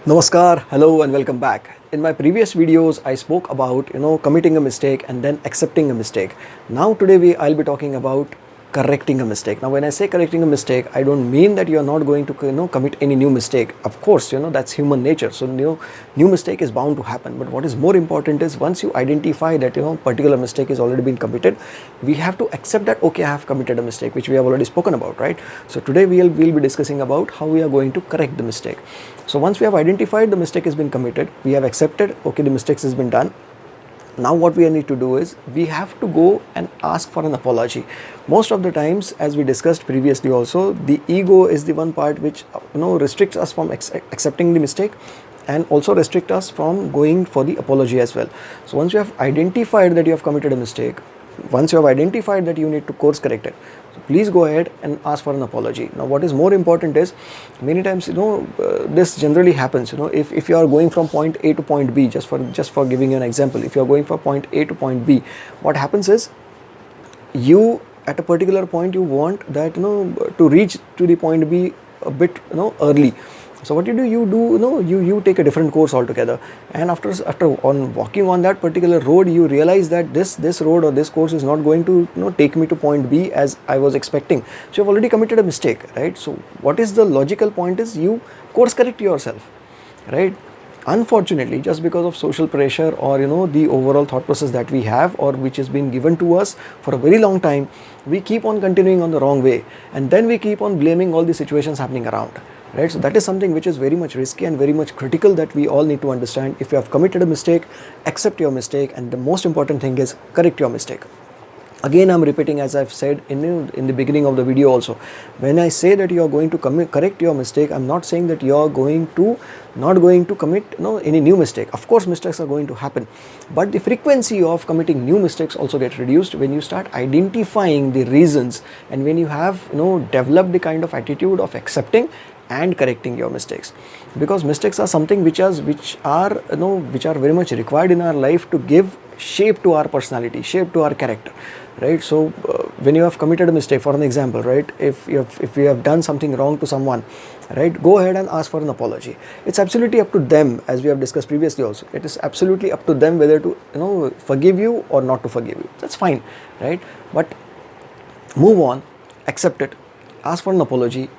Namaskar, hello and welcome back. In my previous videos, I spoke about committing a mistake and then accepting a mistake. Now today I'll be talking about correcting a mistake. Now when I say correcting a mistake, I don't mean that you are not going to commit any new mistake. Of course, that's human nature. So new mistake is bound to happen. But what is more important is once you identify that particular mistake is already been committed, we have to accept that okay, I have committed a mistake, which we have already spoken about, right? So today we'll be discussing about how we are going to correct the mistake. So once we have identified the mistake has been committed, we have accepted okay, the mistake has been done. Now what we need to do is we have to go and ask for an apology. Most of the times, as we discussed previously also, the ego is the one part which restricts us from accepting the mistake and also restrict us from going for the apology as well. So once you have identified that you have committed a mistake, once you have identified that you need to course correct it, so please go ahead and ask for an apology. Now what is more important is many times this generally happens, if you are going from point A to point B, just for giving you an example, if you are going from point A to point B, what happens is you at a particular point you want that to reach to the point B a bit early. So what you take a different course altogether, and after on walking on that particular road, you realize that this road or this course is not going to take me to point B as I was expecting. So you've already committed a mistake, right? So what is the logical point is you course correct yourself, right? Unfortunately, just because of social pressure or the overall thought process that we have or which has been given to us for a very long time, we keep on continuing on the wrong way, and then we keep on blaming all the situations happening around, right? So that is something which is very much risky and very much critical that we all need to understand. If you have committed a mistake, accept your mistake, and the most important thing is correct your mistake. Again, I'm repeating, as I've said in the beginning of the video also, when I say that you are going to correct your mistake, I'm not saying that you are not going to commit any new mistake. Of course, mistakes are going to happen, but the frequency of committing new mistakes also gets reduced when you start identifying the reasons and when you have developed the kind of attitude of accepting and correcting your mistakes. Because mistakes are something which are very much required in our life to give shape to our personality, shape to our character, right? So when you have committed a mistake, for an example, right, if you have done something wrong to someone, right, go ahead and ask for an apology. It's absolutely up to them, as we have discussed previously also. It is absolutely up to them whether to forgive you or not to forgive you. That's fine, right? But move on, accept it, ask for an apology,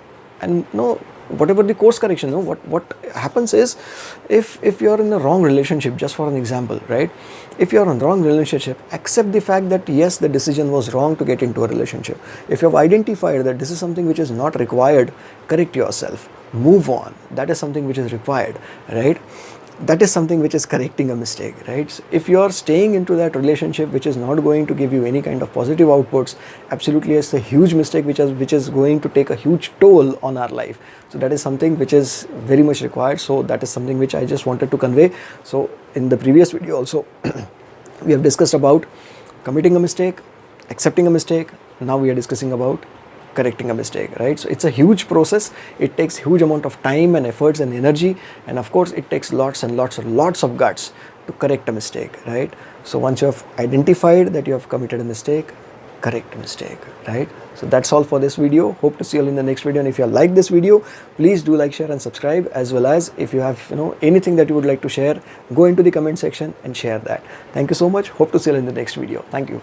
and whatever the course correction. What happens is, if you're in a wrong relationship, just for an example, right, if you're in a wrong relationship, accept the fact that yes, the decision was wrong to get into a relationship. If you have identified that this is something which is not required, correct yourself, move on. That is something which is required, right? That is something which is correcting a mistake, right? So if you are staying into that relationship which is not going to give you any kind of positive outputs, absolutely it's a huge mistake which is going to take a huge toll on our life. So that is something which is very much required. So that is something which I just wanted to convey. So in the previous video also we have discussed about committing a mistake, accepting a mistake. Now we are discussing about correcting a mistake, right? So it's a huge process. It takes huge amount of time and efforts and energy, and of course it takes lots of guts to correct a mistake, right? So once you have identified that you have committed a mistake, correct a mistake, right? So that's all for this video. Hope to see you all in the next video, and if you like this video, please do like, share and subscribe, as well as if you have anything that you would like to share, go into the comment section and share that. Thank you so much. Hope to see you all in the next video. Thank you.